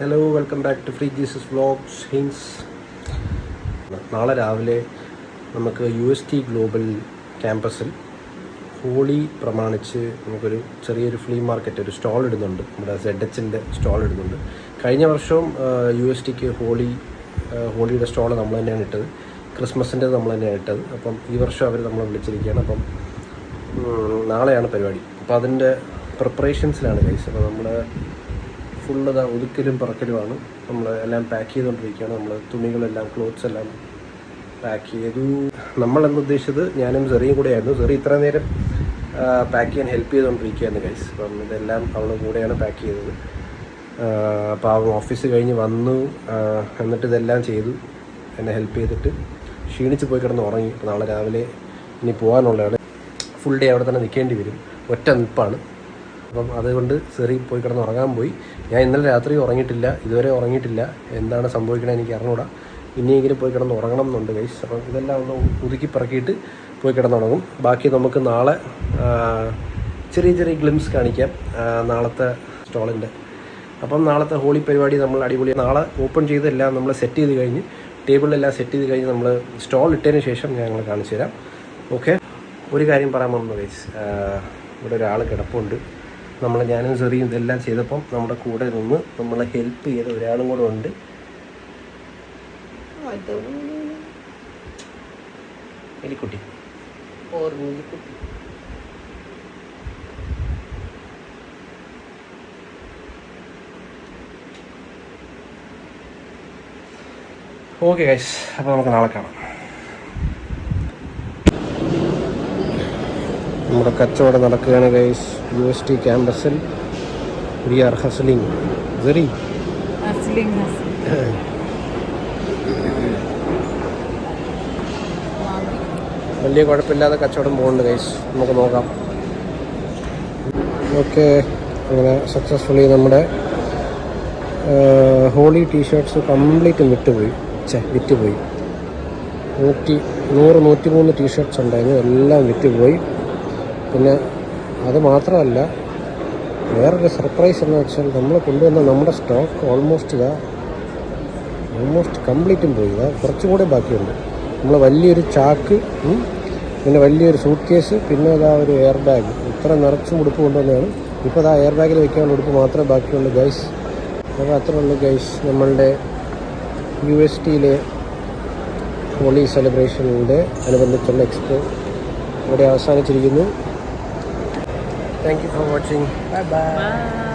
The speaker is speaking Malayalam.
Hello, welcome back to free Jesus vlogs hings. നാളെ രാവിലെ നമുക്ക് UST ഗ്ലോബൽ ക്യാമ്പസിൽ ഹോളി പ്രമാണിച്ച് നമുക്കൊരു ചെറിയൊരു ഫ്ലീ മാർക്കറ്റ്, ഒരു സ്റ്റോൾ ഇടുന്നുണ്ട്. നമ്മുടെ ZHൻ്റെ സ്റ്റോൾ ഇടുന്നുണ്ട്. കഴിഞ്ഞ വർഷവും USTക്ക് ഹോളിയുടെ സ്റ്റോൾ നമ്മൾ തന്നെയാണ് ഇട്ടത്, ക്രിസ്മസിൻ്റെ നമ്മൾ തന്നെയാണ് ഇട്ടത്. അപ്പം ഈ വർഷം അവർ നമ്മളെ വിളിച്ചിരിക്കുകയാണ്. അപ്പം നാളെയാണ് പരിപാടി. അപ്പോൾ അതിൻ്റെ പ്രിപ്പറേഷൻസിലാണ് ഗൈസ്. അപ്പോൾ നമ്മൾ ഫുള്ള് ഒതുക്കലും പറക്കലുമാണ്. നമ്മൾ എല്ലാം പാക്ക് ചെയ്തുകൊണ്ടിരിക്കുകയാണ്. നമ്മൾ തുണികളെല്ലാം, ക്ലോത്ത്സ് എല്ലാം പാക്ക് ചെയ്തു. നമ്മളെന്ന് ഉദ്ദേശിച്ചത് ഞാനും സെറിയും കൂടെ ആയിരുന്നു. സെറി ഇത്ര നേരം പാക്ക് ചെയ്യാൻ ഹെൽപ്പ് ചെയ്തുകൊണ്ടിരിക്കുകയായിരുന്നു ഗൈസ്. അപ്പം ഇതെല്ലാം അവളുടെ കൂടെയാണ് പാക്ക് ചെയ്തത്. അപ്പോൾ അവൻ ഓഫീസ് കഴിഞ്ഞ് വന്നു, എന്നിട്ട് ഇതെല്ലാം ചെയ്തു, എന്നെ ഹെൽപ്പ് ചെയ്തിട്ട് ക്ഷീണിച്ച് പോയി കിടന്ന് ഉറങ്ങി. അപ്പോൾ നാളെ രാവിലെ ഇനി പോകാനുള്ളതാണ്. ഫുൾ ഡേ അവിടെ തന്നെ നിൽക്കേണ്ടി വരും, ഒറ്റ നിൽപ്പാണ്. അപ്പം അതുകൊണ്ട് സെറി പോയി കിടന്ന് ഉറങ്ങാൻ പോയി. ഞാൻ ഇന്നലെ രാത്രി ഉറങ്ങിയിട്ടില്ല, ഇതുവരെ ഉറങ്ങിയിട്ടില്ല. എന്താണ് സംഭവിക്കണത് എനിക്ക് അറിഞ്ഞൂടാ. ഇനിയെങ്കിലും പോയി കിടന്ന് ഉറങ്ങണം എന്നുണ്ട് ഗൈസ്. അപ്പം ഇതെല്ലാം ഒന്ന് ഒതുക്കി പറക്കിയിട്ട് പോയി കിടന്നുറങ്ങും. ബാക്കി നമുക്ക് നാളെ ചെറിയ ചെറിയ ഗ്ലിംസ് കാണിക്കാം നാളത്തെ സ്റ്റോളിൻ്റെ. അപ്പം നാളത്തെ ഹോളി പരിപാടി നമ്മൾ അടിപൊളി. നാളെ ഓപ്പൺ ചെയ്തെല്ലാം നമ്മൾ സെറ്റ് ചെയ്ത് കഴിഞ്ഞ്, ടേബിളിലെല്ലാം സെറ്റ് ചെയ്ത് കഴിഞ്ഞ് നമ്മൾ സ്റ്റോൾ ഇട്ടതിന് ശേഷം ഞങ്ങൾ കാണിച്ചു തരാം. ഓക്കെ, ഒരു കാര്യം പറയാൻ വന്നു ഗൈസ്. ഇവിടെ ഒരാൾ കിടപ്പുണ്ട്. ഞാനും സെറിയും ഇതെല്ലാം ചെയ്തപ്പം നമ്മുടെ കൂടെ നിന്ന് നമ്മളെ ഹെൽപ്പ് ചെയ്ത ഒരാളും കൂടെ ഉണ്ട്. എലിക്കുട്ടി. ഓക്കെ ഗൈസ്, അപ്പോൾ നമുക്ക് നാളെ കാണാം. നമ്മുടെ കച്ചവടം നടക്കുകയാണ് ഗൈസ്. UST ക്യാമ്പസിൽ വി ആർ ഹസ്ലിംഗ്. വെരി വലിയ കുഴപ്പമില്ലാതെ കച്ചവടം പോകുന്നുണ്ട് ഗൈസ്. നമുക്ക് നോക്കാം. ഓക്കെ, അങ്ങനെ സക്സസ്ഫുള്ളി നമ്മുടെ ഹോളി ടീഷർട്ട്സ് കംപ്ലീറ്റ് വിറ്റുപോയി. 103 ടീഷർട്ട്സ് ഉണ്ടായിരുന്നു, എല്ലാം വിറ്റുപോയി. പിന്നെ അത് മാത്രമല്ല, വേറൊരു സർപ്രൈസ് എന്ന് വെച്ചാൽ നമ്മൾ കൊണ്ടുവന്ന നമ്മുടെ സ്റ്റോക്ക് ഓൾമോസ്റ്റ് കംപ്ലീറ്റും പോയി. കുറച്ചും കൂടെ ബാക്കിയുണ്ട്. നമ്മൾ വലിയൊരു ചാക്ക്, പിന്നെ വലിയൊരു സൂട്ട് കേസ്, പിന്നെ ഒരു എയർ ബാഗ്, ഇത്ര നിറച്ചും ഉടുപ്പ് കൊണ്ടുവന്നതാണ്. ഇപ്പോൾ എയർ ബാഗിൽ വയ്ക്കാനുള്ള ഉടുപ്പ് മാത്രമേ ബാക്കിയുള്ളൂ ഗൈസ്. അപ്പോൾ അത്രേ ഉള്ളൂ ഗൈസ്. നമ്മളുടെ USTയിലെ ഹോളി സെലിബ്രേഷനിൻ്റെ അനുബന്ധിച്ചുള്ള എക്സ്പോ ഇവിടെ അവസാനിച്ചിരിക്കുന്നു. Thank you for watching. Bye bye.